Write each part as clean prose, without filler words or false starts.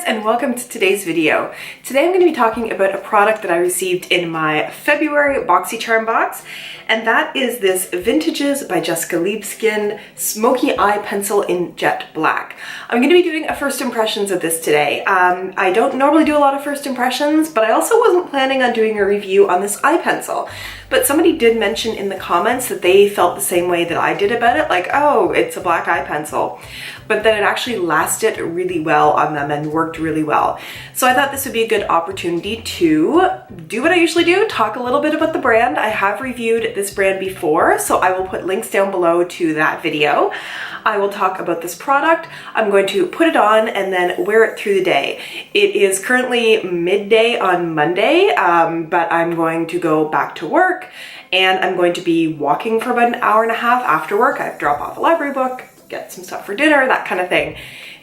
and welcome to today's video. Today I'm going to be talking about a product that I received in my February BoxyCharm box, and that is this Vintages by Jessica Liebeskind Smoky Eye Pencil in Jet Black. I'm going to be doing a first impressions of this today. I don't normally do a lot of first impressions, but I also wasn't planning on doing a review on this eye pencil. But somebody did mention in the comments that they felt the same way that I did about it, like, oh, it's a black eye pencil, but that it actually lasted really well on them and worked really well. So I thought this would be a good opportunity to do what I usually do, talk a little bit about the brand. I have reviewed this brand before, so I will put links down below to that video. I will talk about this product. I'm going to put it on and then wear it through the day. It is currently midday on Monday, but I'm going to go back to work and I'm going to be walking for about an hour and a half after work. I have to drop off a library book, get some stuff for dinner, that kind of thing.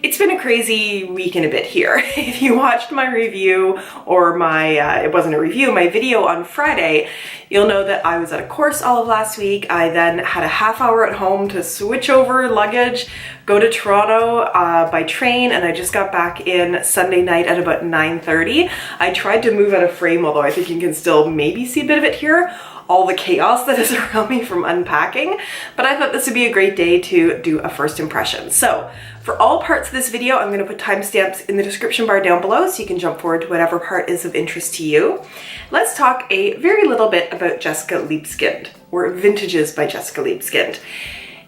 It's been a crazy week and a bit here. If you watched my review or it wasn't a review, my video on Friday, you'll know that I was at a course all of last week. I then had a half hour at home to switch over luggage, go to Toronto by train, and I just got back in Sunday night at about 9:30. I tried to move out of frame, although I think you can still maybe see a bit of it here, all the chaos that is around me from unpacking, but I thought this would be a great day to do a first impression. So for all parts of this video, I'm going to put timestamps in the description bar down below so you can jump forward to whatever part is of interest to you. Let's talk a very little bit about Jessica Liebeskind, or Vintages by Jessica Liebeskind.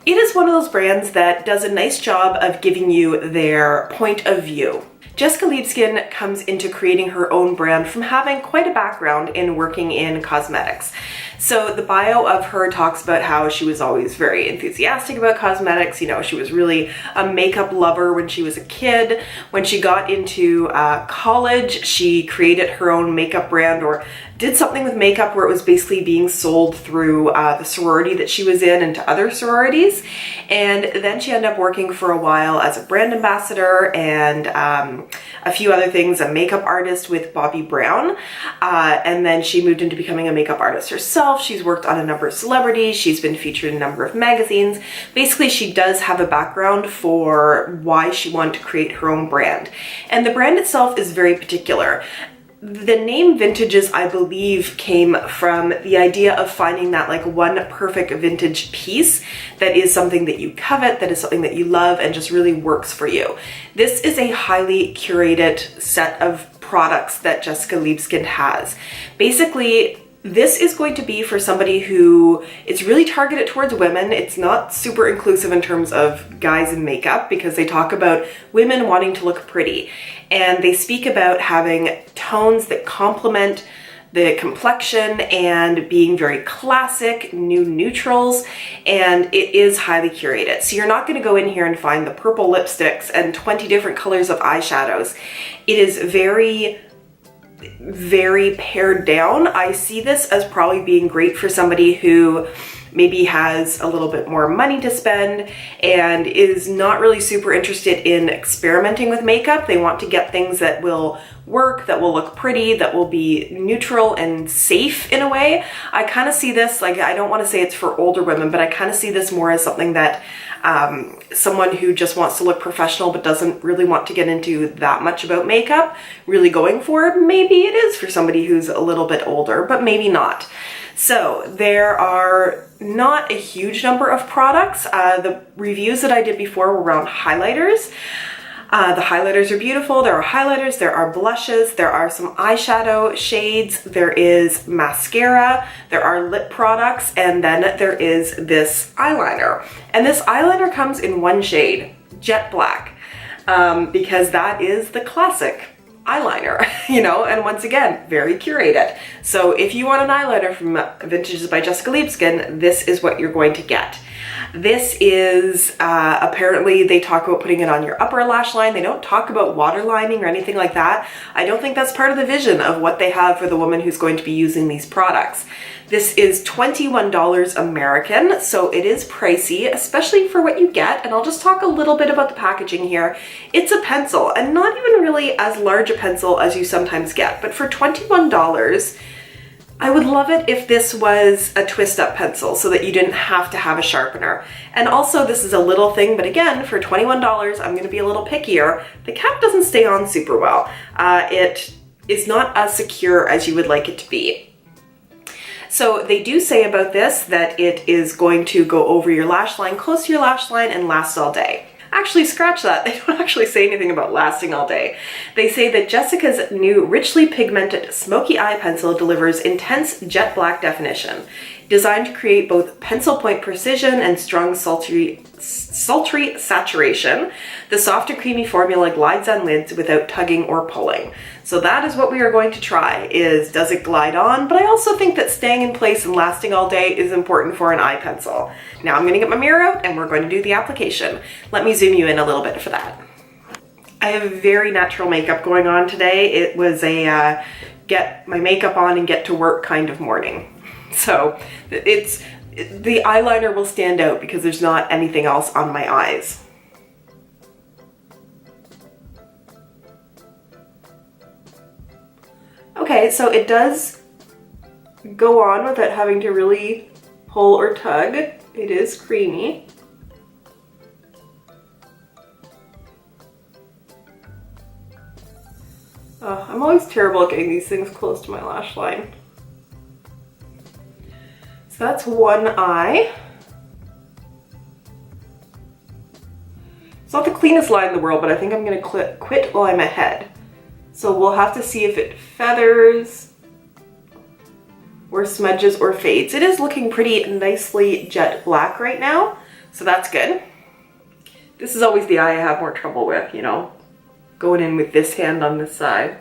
It is one of those brands that does a nice job of giving you their point of view. Jessica Liebeskind comes into creating her own brand from having quite a background in working in cosmetics. So the bio of her talks about how she was always very enthusiastic about cosmetics. You know, she was really a makeup lover when she was a kid. When she got into college, she created her own makeup brand, or did something with makeup where it was basically being sold through the sorority that she was in and to other sororities. And then she ended up working for a while as a brand ambassador and a few other things, a makeup artist with Bobbi Brown. And then she moved into becoming a makeup artist herself. She's worked on a number of celebrities. She's been featured in a number of magazines. Basically, she does have a background for why she wanted to create her own brand. And the brand itself is very particular. The name Vintages, I believe, came from the idea of finding that like one perfect vintage piece that is something that you covet, that is something that you love and just really works for you. This is a highly curated set of products that Jessica Liebeskind has. Basically, this is going to be for somebody who it's really targeted towards women. It's not super inclusive in terms of guys in makeup because they talk about women wanting to look pretty. And they speak about having tones that complement the complexion and being very classic, neutrals, and it is highly curated. So you're not going to go in here and find the purple lipsticks and 20 different colors of eyeshadows. It is very pared down. I see this as probably being great for somebody who maybe has a little bit more money to spend and is not really super interested in experimenting with makeup. They want to get things that will work, that will look pretty, that will be neutral and safe in a way. I kind of see this, like, I don't want to say it's for older women, but I kind of see this more as something that someone who just wants to look professional but doesn't really want to get into that much about makeup really going for. Maybe it is for somebody who's a little bit older, but maybe not. So there are not a huge number of products. The reviews that I did before were around highlighters. The highlighters are beautiful. There are highlighters, there are blushes, there are some eyeshadow shades, there is mascara, there are lip products, and then there is this eyeliner. And this eyeliner comes in one shade, Jet Black, because that is the classic eyeliner, you know, and once again, very curated. So if you want an eyeliner from Vintages by Jessica Liebeskind, this is what you're going to get. This is, apparently they talk about putting it on your upper lash line. They don't talk about waterlining or anything like that. I don't think that's part of the vision of what they have for the woman who's going to be using these products. This is $21 American, so it is pricey, especially for what you get. And I'll just talk a little bit about the packaging here. It's a pencil, and not even really as large a pencil as you sometimes get, but for $21, I would love it if this was a twist up pencil so that you didn't have to have a sharpener. And also, this is a little thing, but again, for $21, I'm gonna be a little pickier. The cap doesn't stay on super well. It is not as secure as you would like it to be. So they do say about this that it is going to go over your lash line, close to your lash line, and last all day. Actually, scratch that. They don't actually say anything about lasting all day. They say that Jessica's new richly pigmented Smoky Eye Pencil delivers intense jet black definition, designed to create both pencil point precision and strong sultry saturation. The soft and creamy formula glides on lids without tugging or pulling. So that is what we are going to try, is does it glide on? But I also think that staying in place and lasting all day is important for an eye pencil. Now I'm going to get my mirror out and we're going to do the application. Let me zoom you in a little bit for that. I have very natural makeup going on today. It was a get my makeup on and get to work kind of morning. So the eyeliner will stand out because there's not anything else on my eyes. Okay, so it does go on without having to really pull or tug. It is creamy. I'm always terrible at getting these things close to my lash line. So that's one eye. It's not the cleanest line in the world, but I think I'm gonna quit while I'm ahead. So we'll have to see if it feathers or smudges or fades. It is looking pretty nicely jet black right now, so that's good. This is always the eye I have more trouble with, you know, going in with this hand on this side.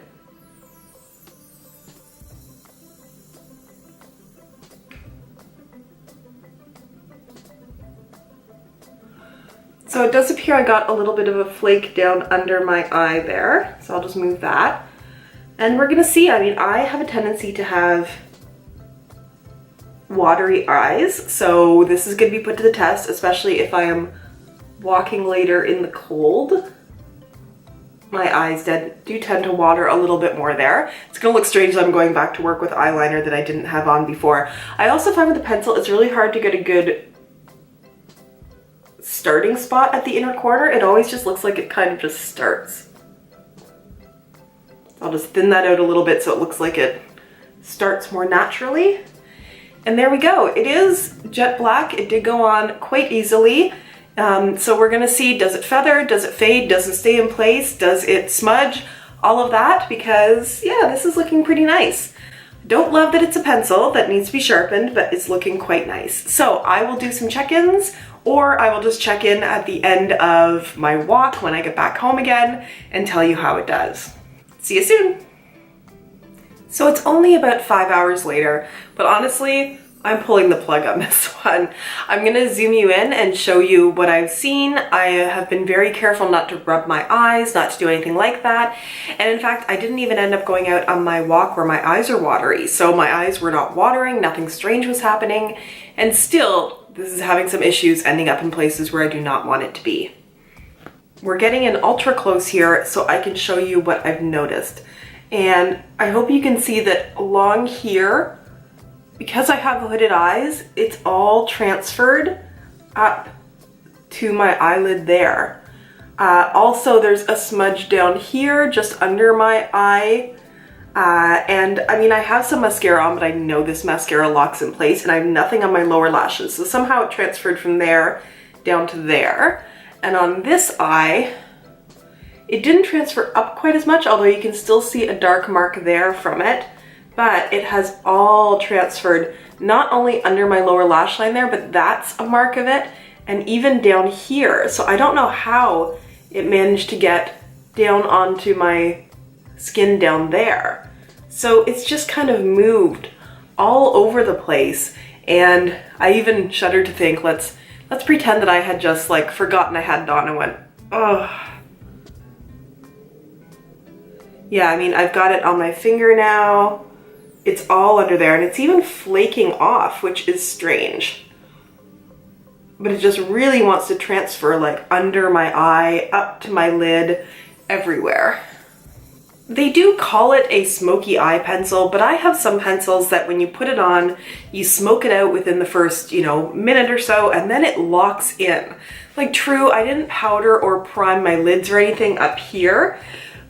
So it does appear I got a little bit of a flake down under my eye there. So I'll just move that. And we're gonna see, I mean, I have a tendency to have watery eyes. So this is gonna be put to the test, especially if I am walking later in the cold. My eyes do tend to water a little bit more there. It's gonna look strange that I'm going back to work with eyeliner that I didn't have on before. I also find with the pencil, it's really hard to get a good starting spot at the inner corner. It always just looks like it kind of just starts. I'll just thin that out a little bit so it looks like it starts more naturally. And there we go. It is jet black. It did go on quite easily. So we're gonna see, does it feather? Does it fade? Does it stay in place? Does it smudge? All of that, because yeah, this is looking pretty nice. Don't love that it's a pencil that needs to be sharpened, but it's looking quite nice. So I will do some check-ins, or I will just check in at the end of my walk when I get back home again and tell you how it does. See you soon. So it's only about 5 hours later, but honestly, I'm pulling the plug on this one. I'm gonna zoom you in and show you what I've seen. I have been very careful not to rub my eyes, not to do anything like that. And in fact, I didn't even end up going out on my walk where my eyes are watery. So my eyes were not watering, nothing strange was happening. And still, this is having some issues ending up in places where I do not want it to be. We're getting in ultra close here so I can show you what I've noticed. And I hope you can see that along here, because I have hooded eyes, it's all transferred up to my eyelid there. Also, there's a smudge down here just under my eye. And I mean, I have some mascara on, but I know this mascara locks in place, and I have nothing on my lower lashes. So somehow it transferred from there down to there. And on this eye, it didn't transfer up quite as much, although you can still see a dark mark there from it. But it has all transferred, not only under my lower lash line there, but that's a mark of it, and even down here. So I don't know how it managed to get down onto my skin down there. So it's just kind of moved all over the place. And I even shuddered to think, let's pretend that I had just like forgotten I had it on and went, oh. Yeah, I mean, I've got it on my finger now. It's all under there, and it's even flaking off, which is strange. But it just really wants to transfer like under my eye, up to my lid, everywhere. They do call it a smoky eye pencil, but I have some pencils that when you put it on, you smoke it out within the first, minute or so, and then it locks in. Like, true, I didn't powder or prime my lids or anything up here,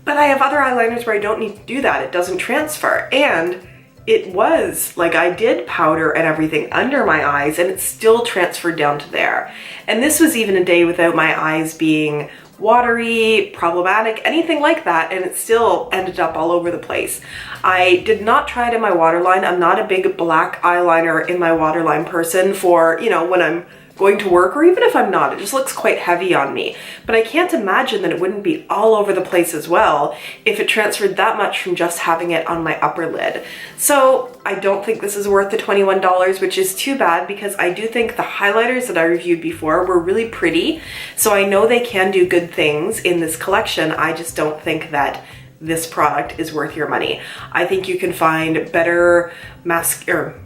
but I have other eyeliners where I don't need to do that. It doesn't transfer. And it was like I did powder and everything under my eyes and it still transferred down to there. And this was even a day without my eyes being watery, problematic, anything like that, and it still ended up all over the place. I did not try it in my waterline. I'm not a big black eyeliner in my waterline person for, when I'm going to work, or even if I'm not, it just looks quite heavy on me. But I can't imagine that it wouldn't be all over the place as well if it transferred that much from just having it on my upper lid. So I don't think this is worth the $21, which is too bad because I do think the highlighters that I reviewed before were really pretty. So I know they can do good things in this collection. I just don't think that this product is worth your money. I think you can find better mascaras.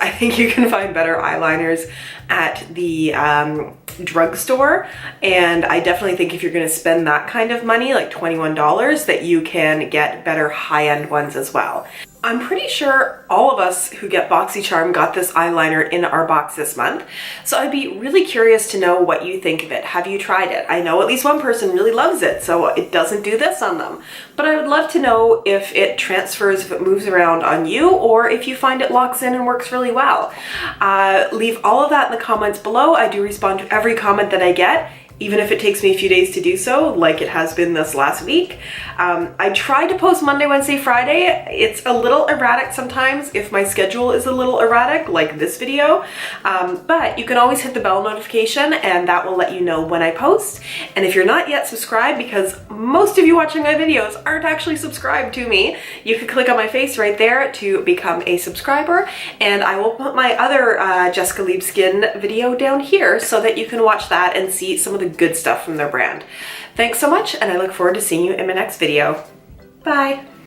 I think you can find better eyeliners at the drugstore, and I definitely think if you're going to spend that kind of money, like $21, that you can get better high-end ones as well. I'm pretty sure all of us who get BoxyCharm got this eyeliner in our box this month, so I'd be really curious to know what you think of it. Have you tried it? I know at least one person really loves it, so it doesn't do this on them. But I would love to know if it transfers, if it moves around on you, or if you find it locks in and works really well. Leave all of that in the comments below. I do respond to every comment that I get, even if it takes me a few days to do so, like it has been this last week. I try to post Monday, Wednesday, Friday. It's a little erratic sometimes if my schedule is a little erratic, like this video. But you can always hit the bell notification and that will let you know when I post. And if you're not yet subscribed, because most of you watching my videos aren't actually subscribed to me, you can click on my face right there to become a subscriber. And I will put my other Jessica Liebeskind video down here so that you can watch that and see some of the good stuff from their brand. Thanks so much, and I look forward to seeing you in my next video. Bye!